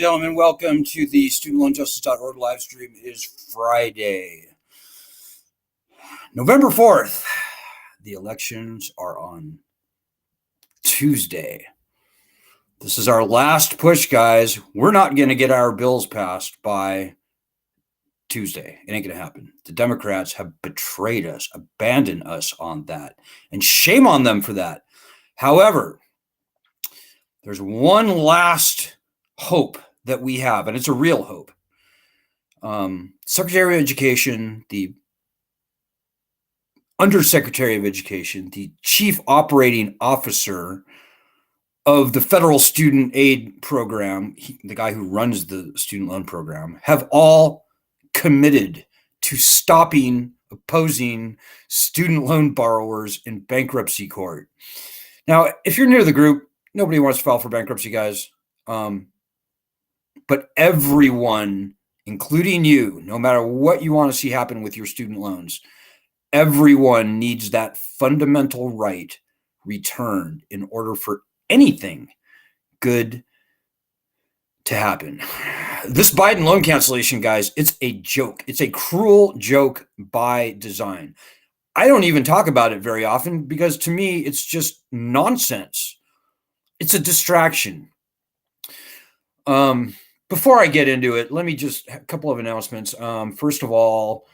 gentlemen, welcome to the studentloanjustice.org live stream. It is Friday, November 4th. The elections are on Tuesday. This is our last push, guys. We're not going to get our bills passed by Tuesday. It ain't going to happen. The Democrats have betrayed us, abandoned us on that, and shame on them for that. However, there's one last hope that we have, and it's a real hope. Secretary of Education, the Undersecretary of Education, the Chief Operating Officer of the Federal Student Aid Program, the guy who runs the student loan program, have all committed to opposing student loan borrowers in bankruptcy court. Now, if you're new to the group, nobody wants to file for bankruptcy, guys. But everyone, including you, no matter what you want to see happen with your student loans, everyone needs that fundamental right returned in order for anything good to happen. This Biden loan cancellation, guys, it's a joke. It's a cruel joke by design. I don't even talk about it very often because to me, it's just nonsense. It's a distraction. Before I get into it, let me just a couple of announcements. First of all,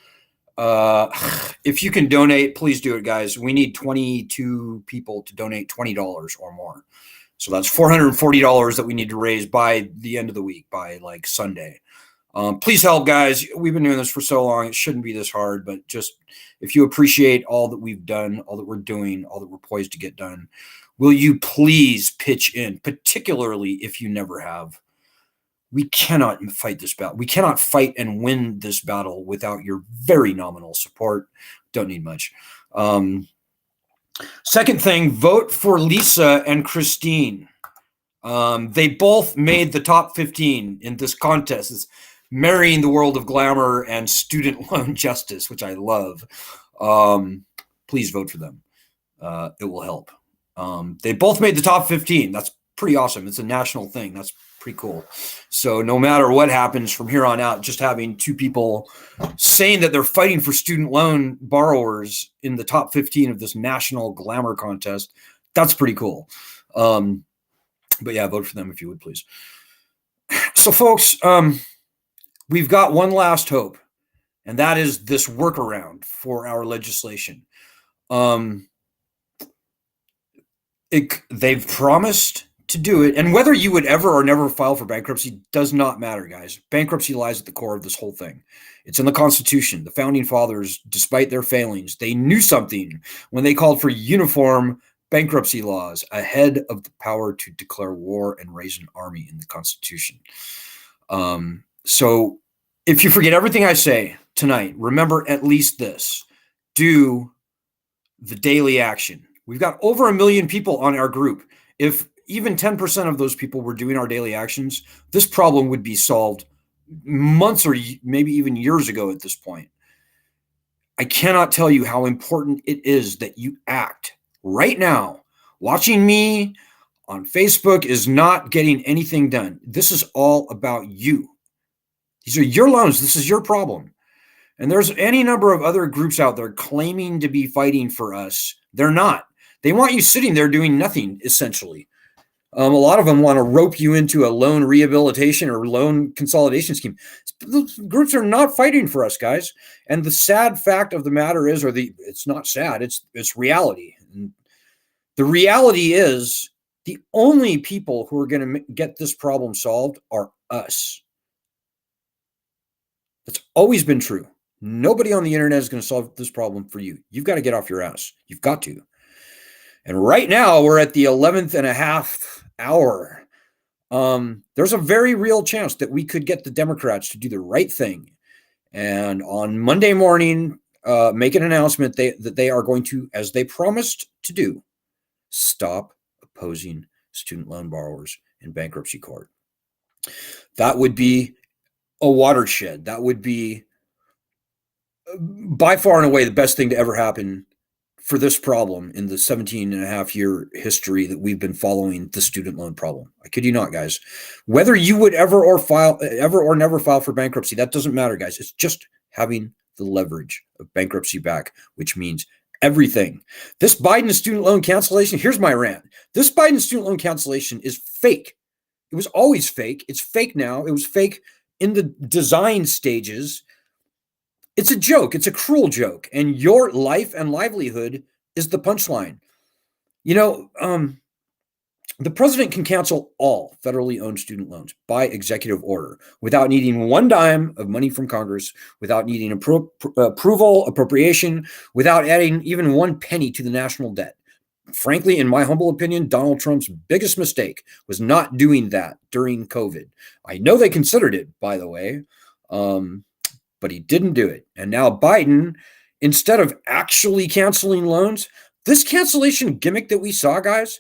if you can donate, please do it, guys. We need 22 people to donate $20 or more. So that's $440 that we need to raise by the end of the week, by like Sunday. Please help, guys. We've been doing this for so long. It shouldn't be this hard, but just if you appreciate all that we've done, all that we're doing, all that we're poised to get done, will you please pitch in, particularly if you never have. We cannot fight this battle. We cannot fight and win this battle without your very nominal support. Don't need much. Second thing, vote for Lisa and Christine. They both made the top 15 in this contest. It's marrying the world of glamour and student loan justice, which I love. Please vote for them. It will help. They both made the top 15. That's pretty awesome. It's a national thing. That's pretty cool. So no matter what happens from here on out, just having two people saying that they're fighting for student loan borrowers in the top 15 of this national glamour contest, that's pretty cool. But yeah, vote for them if you would, please. So folks, we've got one last hope, and that is this workaround for our legislation. They've promised to do it, and whether you would ever or never file for bankruptcy does not matter, guys. Bankruptcy lies at the core of this whole thing. It's in the Constitution. The Founding Fathers, despite their failings, they knew something when they called for uniform bankruptcy laws ahead of the power to declare war and raise an army in the Constitution. So if you forget everything I say tonight, remember at least this. Do the daily action. We've got over 1 million people on our group. If even 10% of those people were doing our daily actions, this problem would be solved months or maybe even years ago at this point. I cannot tell you how important it is that you act right now. Watching me on Facebook is not getting anything done. This is all about you. These are your loans. This is your problem. And there's any number of other groups out there claiming to be fighting for us. They're not. They want you sitting there doing nothing, essentially. A lot of them want to rope you into a loan rehabilitation or loan consolidation scheme. Those groups are not fighting for us, guys. And the sad fact of the matter is, it's not sad, it's reality. And the reality is the only people who are going to get this problem solved are us. That's always been true. Nobody on the internet is going to solve this problem for you. You've got to get off your ass. You've got to. And right now we're at the 11th and a half hour. There's a very real chance that we could get the Democrats to do the right thing. And on Monday morning, make an announcement that they are going to, as they promised to do, stop opposing student loan borrowers in bankruptcy court. That would be a watershed. That would be by far and away the best thing to ever happen for this problem in the 17 and a half year history that we've been following the student loan problem. I kid you not, guys. Whether you would ever or never file for bankruptcy, that doesn't matter, guys. It's just having the leverage of bankruptcy back, which means everything. This Biden student loan cancellation, here's my rant. This Biden student loan cancellation is fake. It was always fake. It's fake now. It was fake in the design stages. It's a joke. It's a cruel joke. And your life and livelihood is the punchline. You know, the president can cancel all federally owned student loans by executive order without needing one dime of money from Congress, without needing approval, appropriation, without adding even one penny to the national debt. Frankly, in my humble opinion, Donald Trump's biggest mistake was not doing that during COVID. I know they considered it, by the way, but he didn't do it. And now Biden, instead of actually canceling loans, this cancellation gimmick that we saw, guys,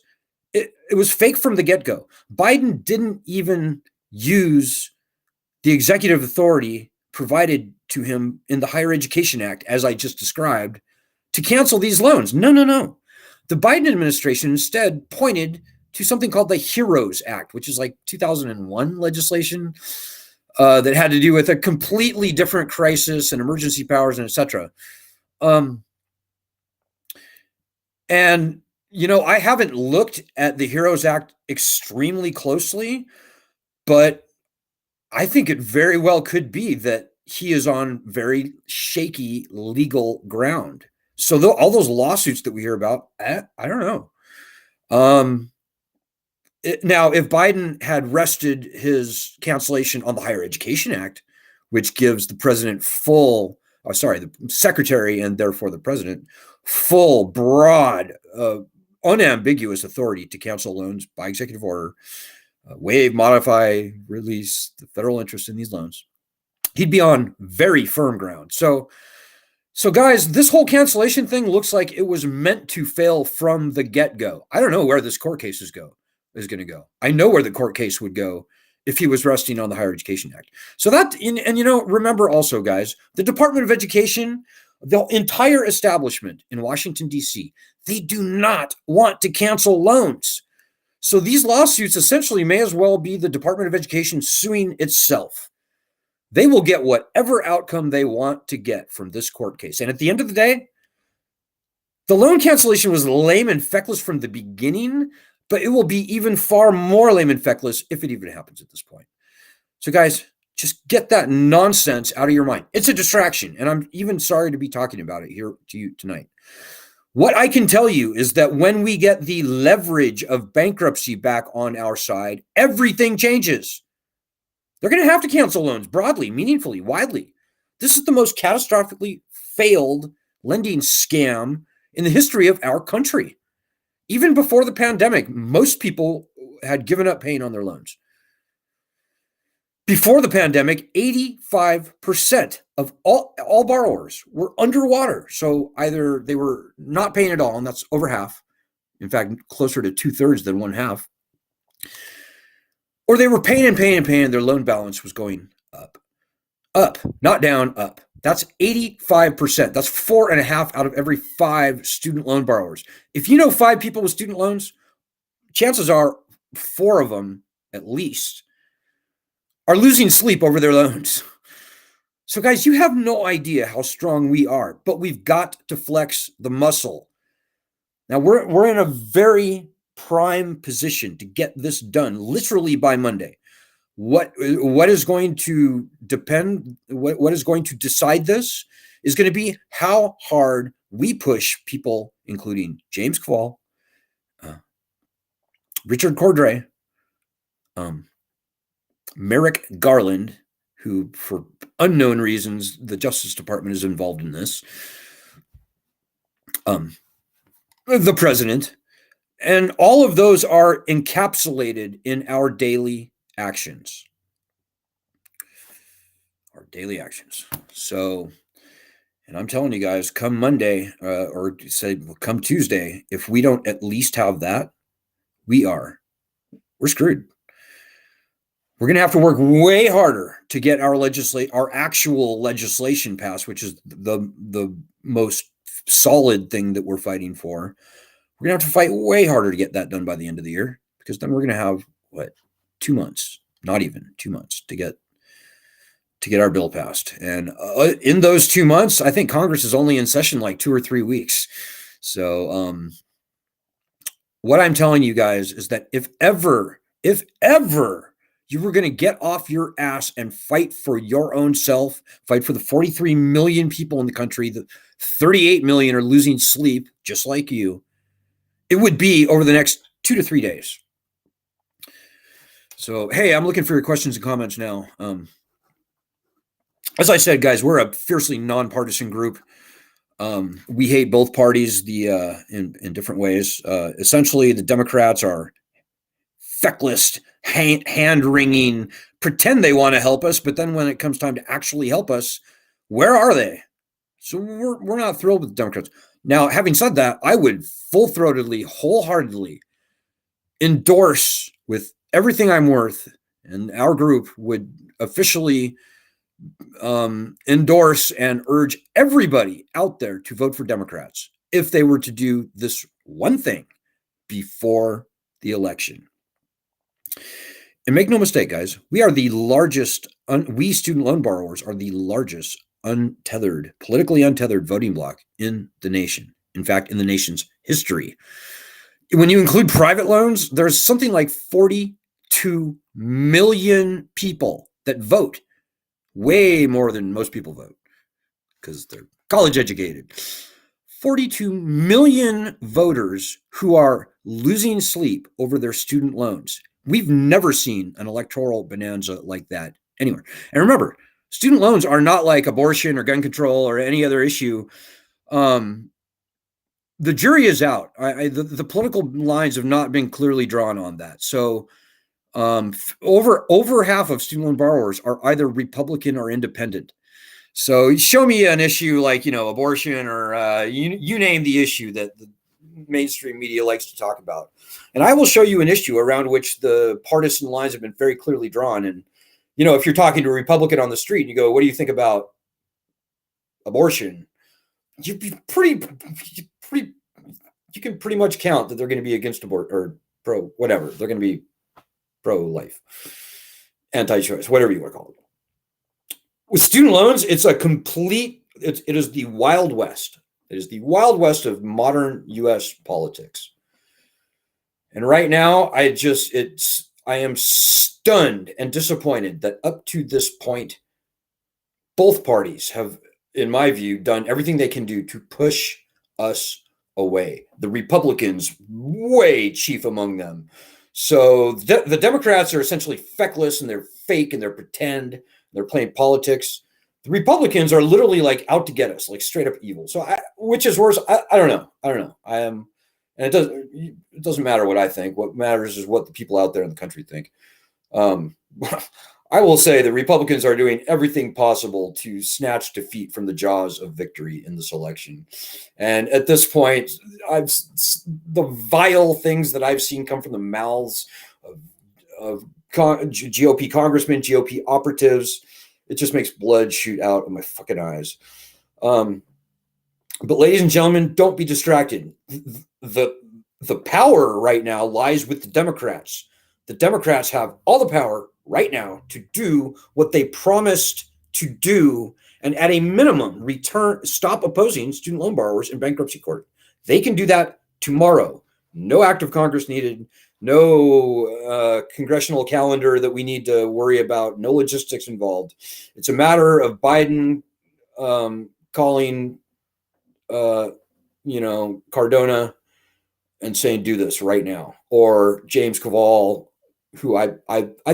it was fake from the get-go. Biden didn't even use the executive authority provided to him in the Higher Education Act, as I just described, to cancel these loans. No. The Biden administration instead pointed to something called the HEROES Act, which is like 2001 legislation that had to do with a completely different crisis and emergency powers and et cetera. And, you know, I haven't looked at the HEROES Act extremely closely, but I think it very well could be that he is on very shaky legal ground. So all those lawsuits that we hear about, I don't know. Now, if Biden had rested his cancellation on the Higher Education Act, which gives the president the secretary and therefore the president, full, broad, unambiguous authority to cancel loans by executive order, waive, modify, release the federal interest in these loans, he'd be on very firm ground. So guys, this whole cancellation thing looks like it was meant to fail from the get-go. I don't know where this court case is going to go. I know where the court case would go if he was resting on the Higher Education Act. So and you know, remember also, guys, the Department of Education, the entire establishment in Washington, D.C., they do not want to cancel loans. So these lawsuits essentially may as well be the Department of Education suing itself. They will get whatever outcome they want to get from this court case. And at the end of the day, the loan cancellation was lame and feckless from the beginning, but it will be even far more lame and feckless if it even happens at this point. So guys, just get that nonsense out of your mind. It's a distraction, and I'm even sorry to be talking about it here to you tonight. What I can tell you is that when we get the leverage of bankruptcy back on our side, everything changes. They're going to have to cancel loans broadly, meaningfully, widely. This is the most catastrophically failed lending scam in the history of our country. Even before the pandemic, most people had given up paying on their loans. Before the pandemic, 85% of all borrowers were underwater. So either they were not paying at all, and that's over half. In fact, closer to 2/3 than one half. Or they were paying and their loan balance was going up. Up, not down, up. That's 85%. That's 4.5 out of every 5 student loan borrowers. If you know 5 people with student loans, chances are 4 of them, at least, are losing sleep over their loans. So guys, you have no idea how strong we are, but we've got to flex the muscle. Now we're in a very prime position to get this done literally by Monday. What is going to what is going to decide this is going to be how hard we push people, including James Qual, Richard Cordray, Merrick Garland, who for unknown reasons, the Justice Department is involved in this, the president, and all of those are encapsulated in our daily actions. Our daily actions. So, and I'm telling you guys, come Monday, or say come Tuesday, if we don't at least have that, we're screwed. We're going to have to work way harder to get our actual legislation passed, which is the most solid thing that we're fighting for, we're going to have to fight way harder to get that done by the end of the year, because then we're going to have, 2 months, not even 2 months to get our bill passed. And in those 2 months, I think Congress is only in session like 2 or 3 weeks. So what I'm telling you guys is that if ever you were going to get off your ass and fight for your own self, fight for the 43 million people in the country, the 38 million are losing sleep just like you, it would be over the next 2 to 3 days. So, hey, I'm looking for your questions and comments now. As I said, guys, we're a fiercely nonpartisan group. We hate both parties in different ways. Essentially, the Democrats are feckless, hand-wringing, pretend they want to help us, but then when it comes time to actually help us, where are they? So we're not thrilled with the Democrats. Now, having said that, I would full-throatedly, wholeheartedly endorse with everything I'm worth, and our group would officially endorse and urge everybody out there to vote for Democrats if they were to do this one thing before the election. And make no mistake, guys, we are the largest, we student loan borrowers are the largest untethered, politically untethered voting bloc in the nation. In fact, in the nation's history. When you include private loans, there's something like 42 million people that vote, way more than most people vote because they're college educated. 42 million voters who are losing sleep over their student loans. We've never seen an electoral bonanza like that anywhere. And remember, student loans are not like abortion or gun control or any other issue. The jury is out. The political lines have not been clearly drawn on that. So over half of student loan borrowers are either Republican or independent. So show me an issue like, abortion or you name the issue that the mainstream media likes to talk about. And I will show you an issue around which the partisan lines have been very clearly drawn. And, if you're talking to a Republican on the street and you go, what do you think about abortion? You'd be you can pretty much count that they're going to be against abortion or pro whatever. They're going to be pro-life, anti-choice, whatever you want to call it. With student loans, it's a complete, it is the Wild West. It is the Wild West of modern U.S. politics. And right now, I am stunned and disappointed that up to this point, both parties have, in my view, done everything they can do to push us away. The Republicans, way chief among them. So the Democrats are essentially feckless and they're fake and they're pretend. They're playing politics. The Republicans are literally like out to get us, like straight up evil. So which is worse? I don't know. And it doesn't matter what I think. What matters is what the people out there in the country think. I will say the Republicans are doing everything possible to snatch defeat from the jaws of victory in this election. And at this point, the vile things that I've seen come from the mouths of GOP congressmen, GOP operatives, it just makes blood shoot out of my fucking eyes. But ladies and gentlemen, don't be distracted. The power right now lies with the Democrats. The Democrats have all the power right now to do what they promised to do, and at a minimum, stop opposing student loan borrowers in bankruptcy court. They can do that tomorrow. No act of Congress needed, no congressional calendar that we need to worry about, no logistics involved. It's a matter of Biden calling, Cardona and saying, do this right now. Or James Kowal, who I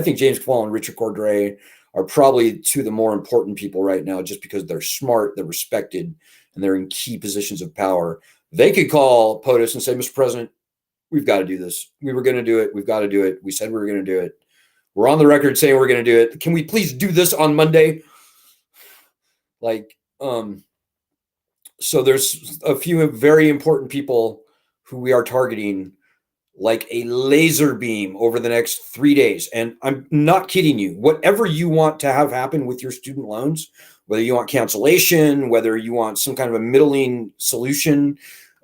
think James Kowal and Richard Cordray are probably two of the more important people right now, just because they're smart, they're respected, and they're in key positions of power. They could call POTUS and say, Mr. President, we've got to do this. We were going to do it. We've got to do it. We said we were going to do it. We're on the record saying we're going to do it. Can we please do this on Monday? So there's a few very important people who we are targeting like a laser beam over the next 3 days. And I'm not kidding you. Whatever you want to have happen with your student loans, whether you want cancellation, whether you want some kind of a middling solution,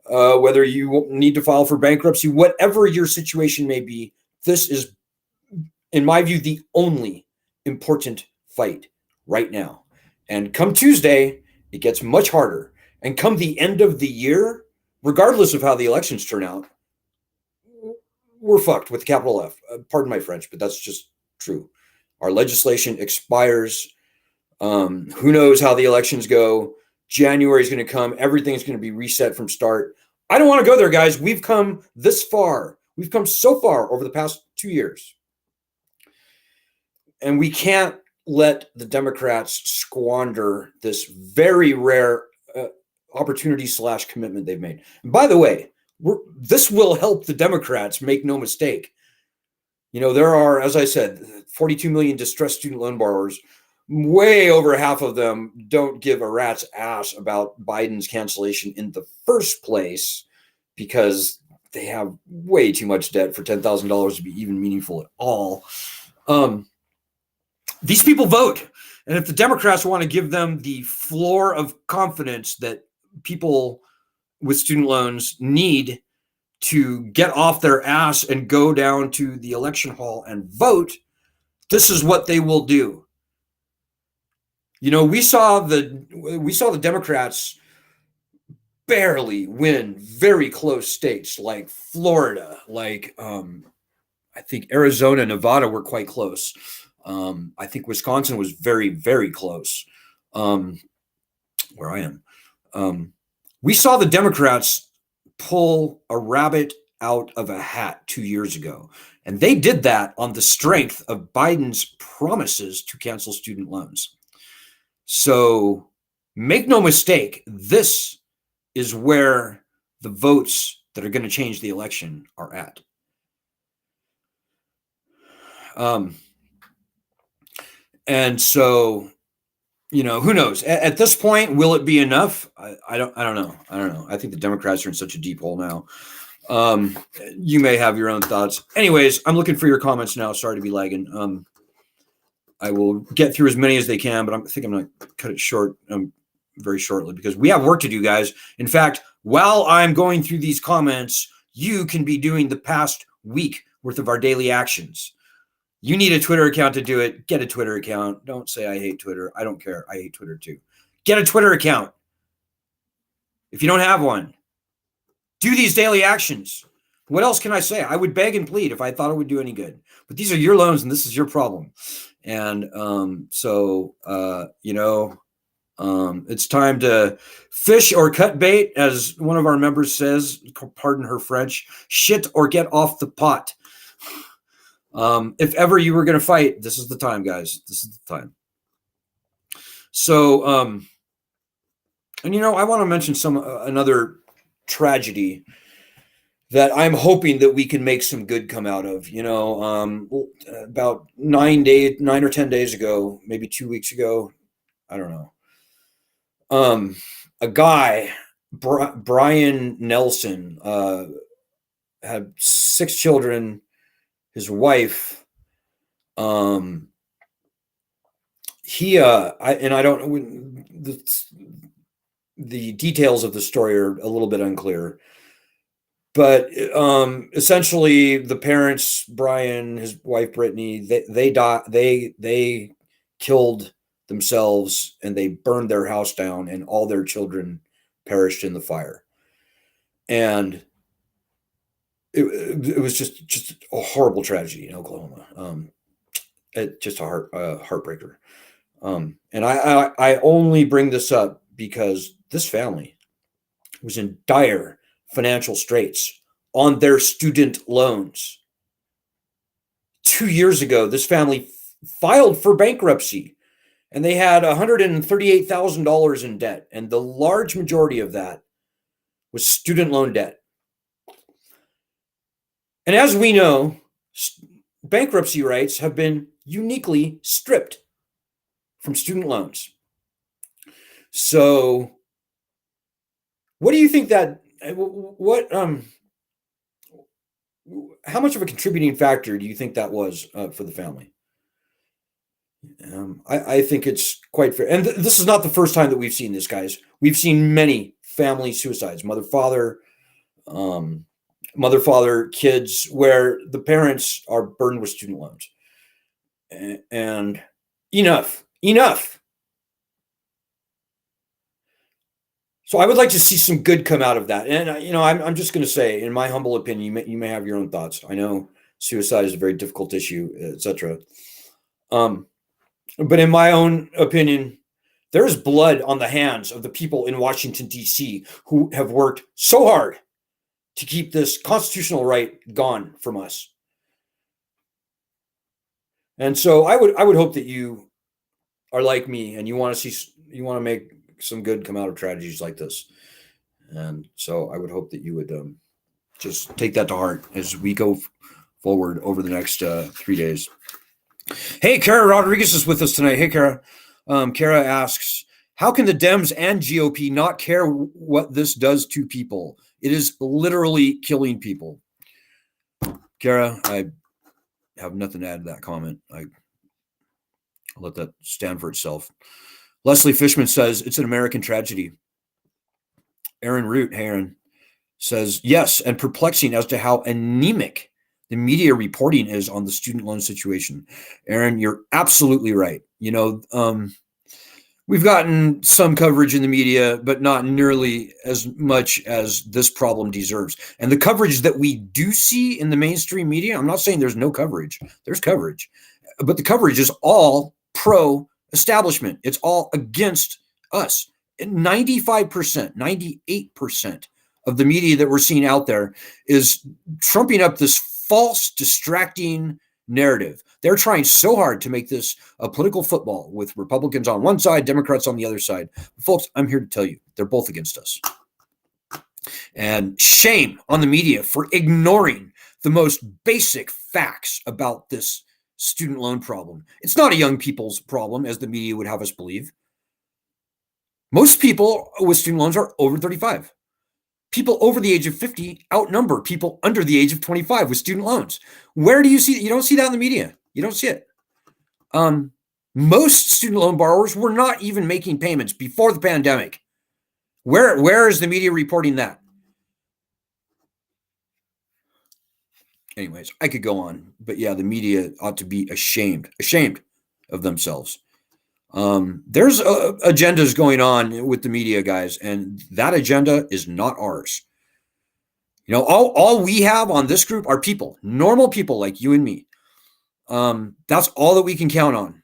whether you need to file for bankruptcy, whatever your situation may be, this is, in my view, the only important fight right now. And come Tuesday, it gets much harder. And come the end of the year, regardless of how the elections turn out, we're fucked with capital F. Pardon my French, but that's just true. Our legislation expires. Who knows how the elections go? January is going to come. Everything's going to be reset from start. I don't want to go there, guys. We've come this far. We've come so far over the past 2 years. And we can't let the Democrats squander this very rare opportunity / commitment they've made. And by the way, this will help the Democrats, make no mistake. You know, there are, as I said, 42 million distressed student loan borrowers. Way over half of them don't give a rat's ass about Biden's cancellation in the first place because they have way too much debt for $10,000 to be even meaningful at all. These people vote. And if the Democrats want to give them the floor of confidence that people with student loans need to get off their ass and go down to the election hall and vote, this is what they will do. You know, we saw the Democrats barely win very close states like Florida, like I think Arizona, Nevada were quite close. I think Wisconsin was very, very close. Where I am. We saw the Democrats pull a rabbit out of a hat 2 years ago. And they did that on the strength of Biden's promises to cancel student loans. So make no mistake, this is where the votes that are going to change the election are at. And so, you know, who knows? At this point, will it be enough? I don't know. I think the Democrats are in such a deep hole now. You may have your own thoughts. Anyways, I'm looking for your comments now. Sorry to be lagging. I will get through as many as they can, but I think I'm going to cut it short very shortly because we have work to do, guys. In fact, while I'm going through these comments, you can be doing the past week worth of our daily actions. You need a Twitter account to do it. Get a Twitter account. Don't say I hate Twitter. I don't care. I hate Twitter too. Get a Twitter account. If you don't have one, do these daily actions. What else can I say? I would beg and plead if I thought it would do any good. But these are your loans and this is your problem. And it's time to fish or cut bait, as one of our members says, pardon her French, shit or get off the pot. If ever you were going to fight, this is the time, guys. This is the time. So, and I want to mention another tragedy that I'm hoping that we can make some good come out of. About 9 or 10 days ago, maybe 2 weeks ago, I don't know. A guy, Brian Nelson, had 6 children. His wife, I don't know, the details of the story are a little bit unclear, but essentially the parents, Brian, his wife Brittany, they killed themselves and they burned their house down, and all their children perished in the fire. And it was just a horrible tragedy in Oklahoma. Just a heartbreaker. And I only bring this up because this family was in dire financial straits on their student loans. 2 years ago, this family filed for bankruptcy, and they had $138,000 in debt, and the large majority of that was student loan debt. And as we know, bankruptcy rights have been uniquely stripped from student loans. So what do you think how much of a contributing factor do you think that was for the family? I think it's quite fair. And this is not the first time that we've seen this, guys. We've seen many family suicides, um, mother, father, kids, where the parents are burdened with student loans. And enough. So I would like to see some good come out of that. And I'm just going to say, in my humble opinion, you may have your own thoughts. I know suicide is a very difficult issue, etc. But in my own opinion, there is blood on the hands of the people in Washington, D.C., who have worked so hard to keep this constitutional right gone from us. And so I would hope that you are like me and you want to make some good come out of tragedies like this. And so I would hope that you would just take that to heart as we go forward over the next 3 days. Hey, Kara Rodriguez is with us tonight. Hey, Kara. Kara asks, how can the Dems and GOP not care what this does to people? It is literally killing people. Kara, I have nothing to add to that comment. I'll let that stand for itself. Leslie Fishman says, it's an American tragedy. Aaron Root, Aaron, says, yes, and perplexing as to how anemic the media reporting is on the student loan situation. Aaron, you're absolutely right. We've gotten some coverage in the media, but not nearly as much as this problem deserves. And the coverage that we do see in the mainstream media, I'm not saying there's no coverage. There's coverage. But the coverage is all pro-establishment. It's all against us. 95%, 98% of the media that we're seeing out there is trumping up this false, distracting narrative. They're trying so hard to make this a political football with Republicans on one side, Democrats on the other side. Folks, I'm here to tell you, they're both against us. And shame on the media for ignoring the most basic facts about this student loan problem. It's not a young people's problem, as the media would have us believe. Most people with student loans are over 35. People over the age of 50 outnumber people under the age of 25 with student loans. Where do you see? You don't see that in the media. You don't see it. Most student loan borrowers were not even making payments before the pandemic. Where is the media reporting that? Anyways, I could go on, but yeah, the media ought to be ashamed of themselves. There's agendas going on with the media, guys, and that agenda is not ours. All we have on this group are people, normal people like you and me. That's all that we can count on.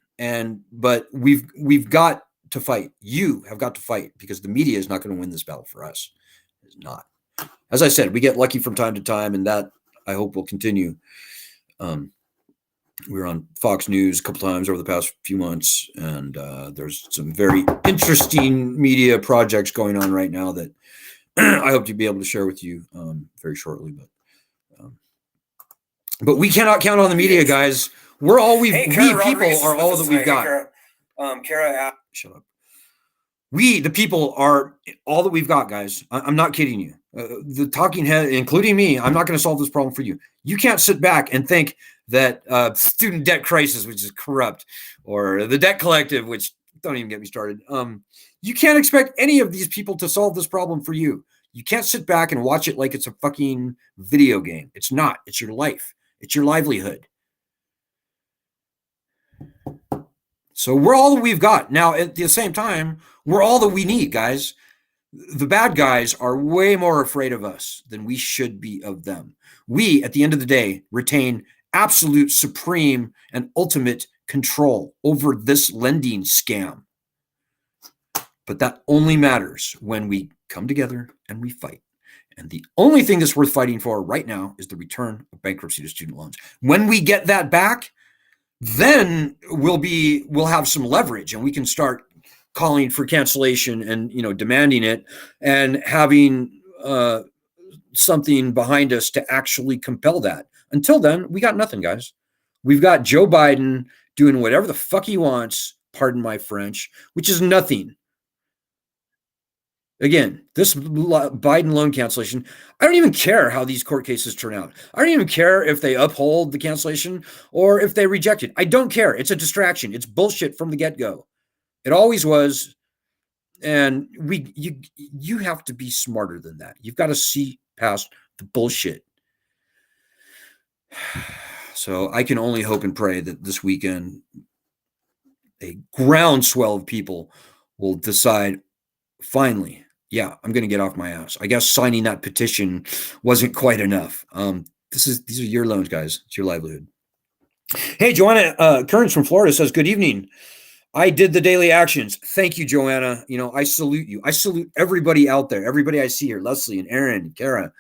But we've got to fight. You have got to fight, because the media is not going to win this battle for us. It's not. As I said, we get lucky from time to time, and that I hope will continue. We were on Fox News a couple times over the past few months, and there's some very interesting media projects going on right now that I hope to be able to share with you very shortly. But we cannot count on the media, guys. We're all we people are all that we've got. Kara, shut up. We, the people, are all that we've got, guys. I'm not kidding you. The talking head, including me, I'm not going to solve this problem for you. You can't sit back and think that student debt crisis, which is corrupt, or the debt collective, which don't even get me started. You can't expect any of these people to solve this problem for you. You can't sit back and watch it like it's a fucking video game. It's not. It's your life. It's your livelihood. So we're all that we've got. Now, at the same time, we're all that we need, guys. The bad guys are way more afraid of us than we should be of them. We, at the end of the day, retain absolute, supreme, and ultimate control over this lending scam. But that only matters when we come together and we fight. And the only thing that's worth fighting for right now is the return of bankruptcy to student loans. When we get that back, then we'll have some leverage, and we can start calling for cancellation and demanding it, and having something behind us to actually compel that. Until then, we got nothing, guys. We've got Joe Biden doing whatever the fuck he wants, pardon my French, which is nothing. Again, this Biden loan cancellation, I don't even care how these court cases turn out. I don't even care if they uphold the cancellation or if they reject it. I don't care. It's a distraction. It's bullshit from the get-go. It always was. And you have to be smarter than that. You've got to see past the bullshit. So I can only hope and pray that this weekend a groundswell of people will decide, finally, yeah, I'm going to get off my ass. I guess signing that petition wasn't quite enough. These are your loans, guys. It's your livelihood. Hey, Joanna Kearns from Florida says, good evening. I did the daily actions. Thank you, Joanna. I salute you. I salute everybody out there, everybody I see here, Leslie and Aaron and Kara,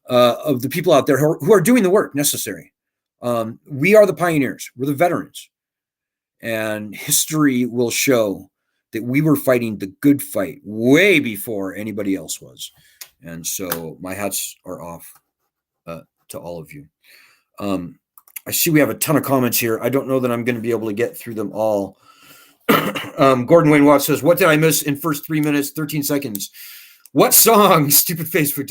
of the people out there who are doing the work necessary. We are the pioneers. We're the veterans. And history will show that we were fighting the good fight way before anybody else was. And so my hats are off to all of you. I see we have a ton of comments here. I don't know that I'm going to be able to get through them all. Gordon Wayne Watts says, what did I miss in first 3 minutes, 13 seconds? What song? Stupid Facebook.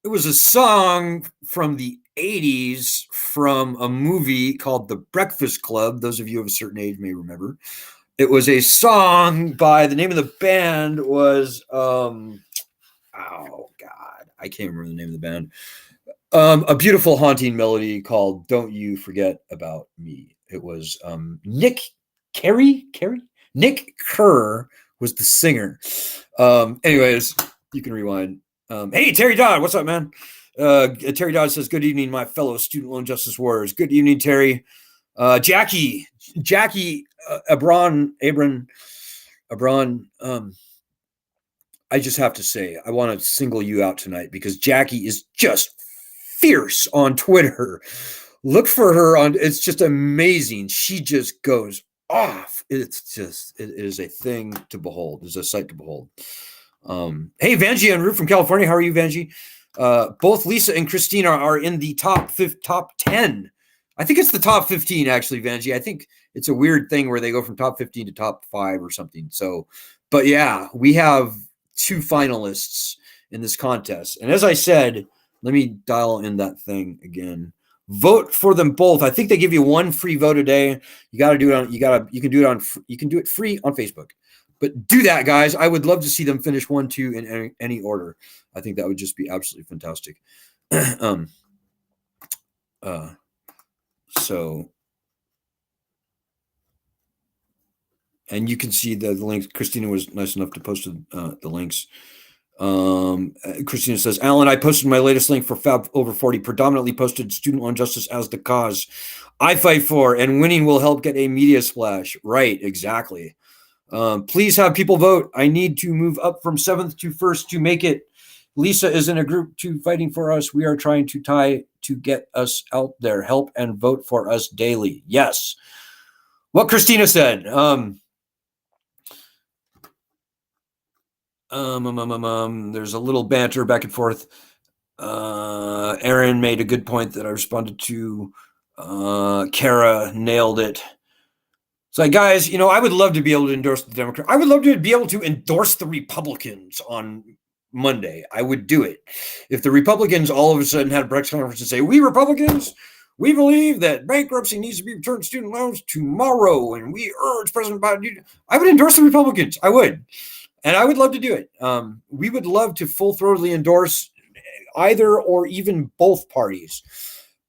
It was a song from the 80s from a movie called The Breakfast Club. Those of you of a certain age may remember. It was a song by, the name of the band was, oh God, I can't remember the name of the band. A beautiful haunting melody called Don't You Forget About Me. It was Nick Kerr was the singer. Anyways, you can rewind. Hey, Terry Dodd, what's up, man? Terry Dodd says, good evening, my fellow student loan justice warriors. Good evening, Terry. Jackie Abron, I just have to say, I want to single you out tonight because Jackie is just fierce on Twitter. Look for her it's just amazing. She just goes off. It is a thing to behold. It's a sight to behold. Hey, Vanjie and Ruth from California. How are you, Vanjie? Both Lisa and Christina are in the top 10. I think it's the top 15, actually, Vanjie. I think it's a weird thing where they go from top 15 to top 5 or something. So, but yeah, we have 2 finalists in this contest. And as I said, let me dial in that thing again. Vote for them both. I think they give you 1 free vote a day. You got to do it on, you can do it free on Facebook. But do that, guys. I would love to see them finish 1, 2 in any order. I think that would just be absolutely fantastic. So, and you can see the links. Christina was nice enough to post the links. Christina says, Alan, I posted my latest link for Fab Over 40, predominantly posted student loan justice as the cause I fight for, and winning will help get a media splash. Right, exactly. Please have people vote. I need to move up from 7th to 1st to make it. Lisa is in a group 2 fighting for us. We are trying to tie to get us out there. Help and vote for us daily. Yes. What Christina said. There's a little banter back and forth. Aaron made a good point that I responded to. Kara nailed it. So, guys, I would love to be able to endorse the Democrats. I would love to be able to endorse the Republicans on Monday. I would do it. If the Republicans all of a sudden had a press conference and say, we Republicans, we believe that bankruptcy needs to be returned to student loans tomorrow, and we urge President Biden. I would endorse the Republicans. I would. And I would love to do it. We would love to full-throatedly endorse either or even both parties.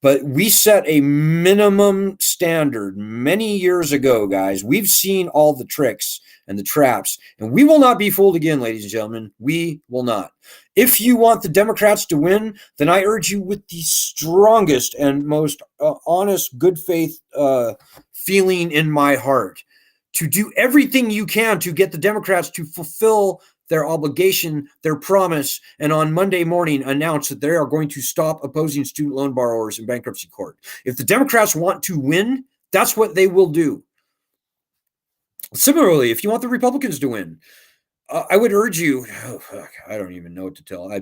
But we set a minimum standard many years ago, guys. We've seen all the tricks and the traps, and we will not be fooled again, ladies and gentlemen. We will not. If you want the Democrats to win, then I urge you with the strongest and most honest, good faith feeling in my heart to do everything you can to get the Democrats to fulfill their obligation, their promise, and on Monday morning announce that they are going to stop opposing student loan borrowers in bankruptcy court. If the Democrats want to win, that's what they will do. Similarly, if you want the Republicans to win, I would urge you, I don't even know what to tell.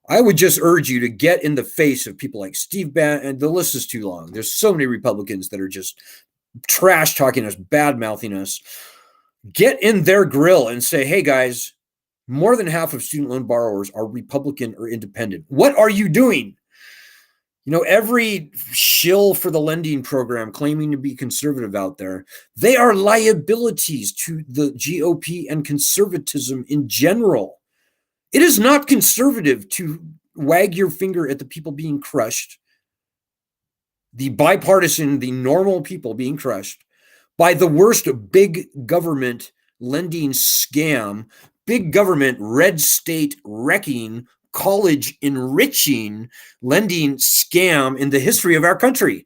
I would just urge you to get in the face of people like Steve Bannon, and the list is too long. There's so many Republicans that are just trash talking us, bad mouthing us. get in their grill and say, hey guys, more than half of student loan borrowers are Republican or independent. What are you doing? Every shill for the lending program claiming to be conservative out there, they are liabilities to the GOP and conservatism in general. It is not conservative to wag your finger at the people being crushed, the bipartisan, the normal people being crushed by the worst big government lending scam, big government red state wrecking, college enriching lending scam in the history of our country.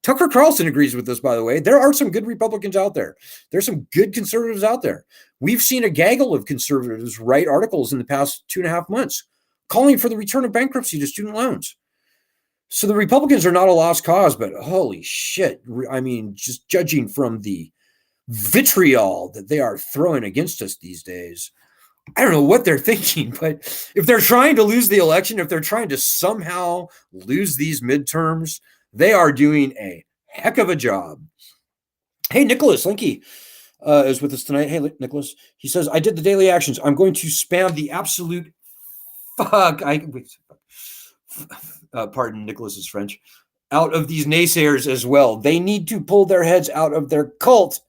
Tucker Carlson agrees with this, by the way. There are some good Republicans out there. There's some good conservatives out there. We've seen a gaggle of conservatives write articles in the past 2.5 months calling for the return of bankruptcy to student loans. So the Republicans are not a lost cause, but holy shit. I mean, just judging from the vitriol that they are throwing against us these days, I don't know what they're thinking, but if they're trying to lose the election, if they're trying to somehow lose these midterms, they are doing a heck of a job. Hey, Nicholas Linky is with us tonight. Hey, Nicholas. He says, I did the daily actions. I'm going to spam the absolute fuck. Pardon Nicholas's French. Out of these naysayers as well. They need to pull their heads out of their cult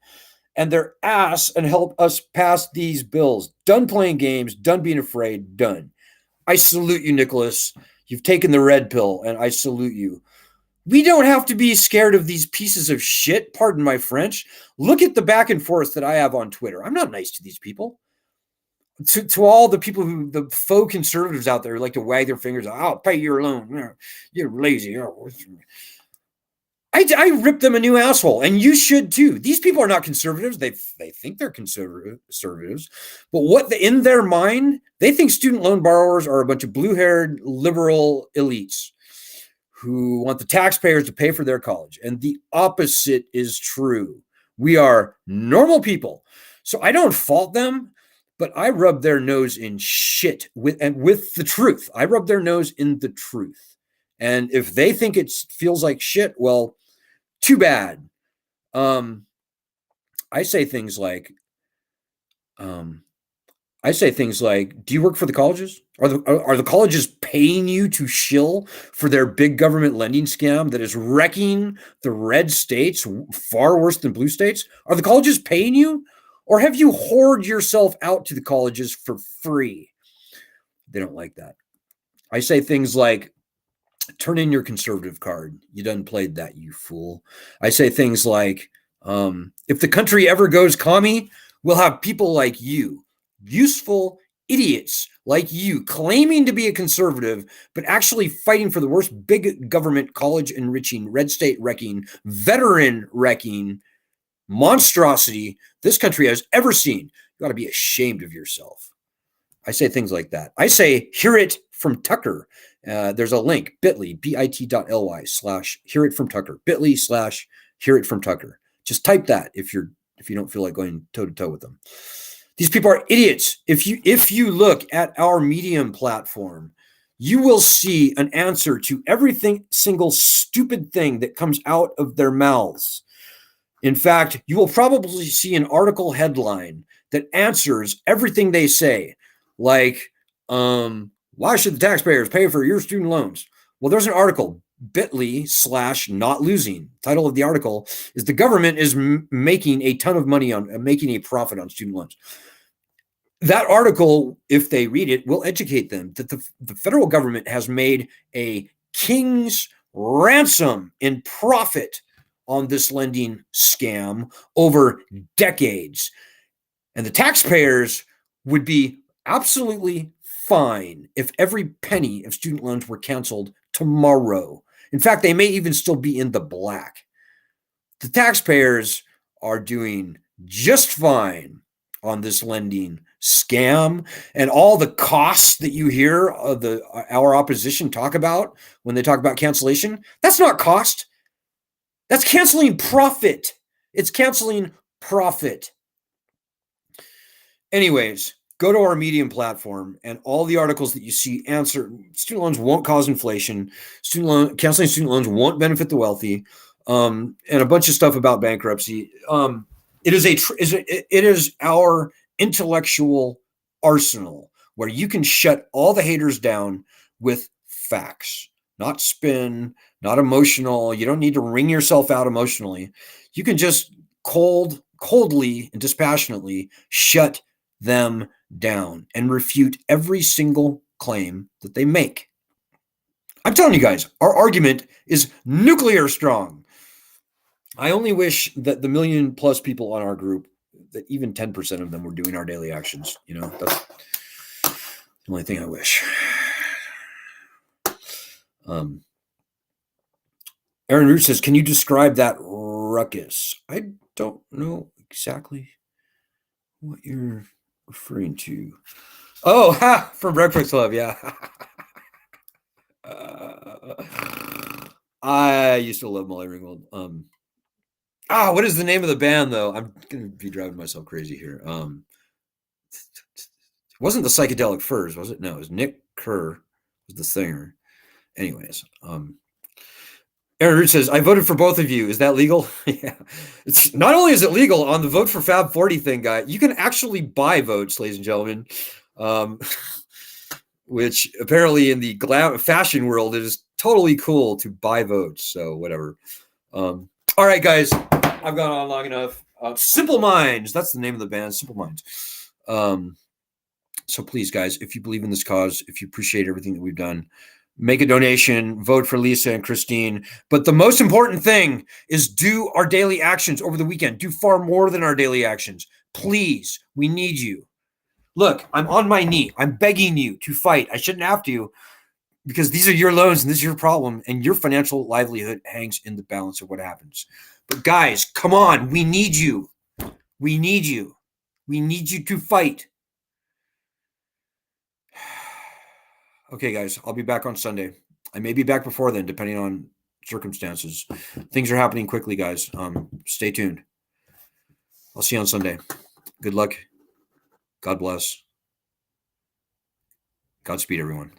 and their ass and help us pass these bills. Done playing games, done being afraid, done. I salute you, Nicholas. You've taken the red pill, and I salute you. We don't have to be scared of these pieces of shit, pardon my French. Look at the back and forth that I have on Twitter. I'm not nice to these people. To all the people the faux conservatives out there who like to wag their fingers, I'll pay your loan. You're lazy. I rip them a new asshole, and you should too. These people are not conservatives. They think they're conservatives, but in their mind, they think student loan borrowers are a bunch of blue-haired liberal elites who want the taxpayers to pay for their college. And the opposite is true. We are normal people. So I don't fault them, but I rub their nose in shit with the truth. I rub their nose in the truth. And if they think it feels like shit, well, too bad. I say things like, do you work for the colleges? Are the colleges paying you to shill for their big government lending scam that is wrecking the red states far worse than blue states? Are the colleges paying you? Or have you whored yourself out to the colleges for free? They don't like that. I say things like, turn in your conservative card. You done played that, you fool. I say things like, if the country ever goes commie, we'll have people like you, useful idiots like you, claiming to be a conservative, but actually fighting for the worst big government, college enriching, red state wrecking, veteran wrecking monstrosity this country has ever seen. You ought to be ashamed of yourself. I say things like that. I say, hear it from Tucker. There's a link, bit.ly/hear it from Tucker, bit.ly/hear it from Tucker. Just type that if you don't feel like going toe to toe with them. These people are idiots. If you look at our Medium platform, you will see an answer to everything, single stupid thing that comes out of their mouths. In fact, you will probably see an article headline that answers everything they say, like, why should the taxpayers pay for your student loans? Well, there's an article, bit.ly/not losing. Title of the article is the government is making a ton of money on making a profit on student loans. That article, if they read it, will educate them that the federal government has made a king's ransom in profit on this lending scam over decades. And the taxpayers would be absolutely fine if every penny of student loans were canceled tomorrow. In fact, they may even still be in the black. The taxpayers are doing just fine on this lending scam, and all the costs that you hear our opposition talk about when they talk about cancellation, that's not cost. That's canceling profit. It's canceling profit. Anyways, go to our Medium platform, and all the articles that you see answer student loans won't cause inflation. Canceling student loans won't benefit the wealthy, and a bunch of stuff about bankruptcy. It is our intellectual arsenal where you can shut all the haters down with facts, not spin, not emotional. You don't need to wring yourself out emotionally. You can just coldly and dispassionately shut them down and refute every single claim that they make. I'm telling you guys, our argument is nuclear strong. I only wish that the million plus people on our group, that even 10% of them were doing our daily actions. That's the only thing I wish. Aaron Root says, can you describe that ruckus? I don't know exactly what you're referring to. Oh, from Breakfast Club, yeah. I used to love Molly Ringwald. What is the name of the band though? I'm gonna be driving myself crazy here. It wasn't the Psychedelic Furs, was it? No, it was Nick Kerr was the singer. Anyways, Aaron Root says, I voted for both of you. Is that legal? Yeah. It's not only is it legal on the vote for Fab 40 thing, guy, you can actually buy votes, ladies and gentlemen. Which apparently in the fashion world, it is totally cool to buy votes. So whatever. All right, guys, I've gone on long enough. Simple Minds, that's the name of the band, Simple Minds. So please, guys, if you believe in this cause, if you appreciate everything that we've done, make a donation, vote for Lisa and Christine. But the most important thing is do our daily actions over the weekend. Do far more than our daily actions. Please, we need you. Look, I'm on my knee. I'm begging you to fight. I shouldn't have to, because these are your loans and this is your problem, and your financial livelihood hangs in the balance of what happens. But guys, come on. We need you. We need you. We need you to fight. Okay, guys, I'll be back on Sunday. I may be back before then, depending on circumstances. Things are happening quickly, guys. Stay tuned. I'll see you on Sunday. Good luck. God bless. Godspeed, everyone.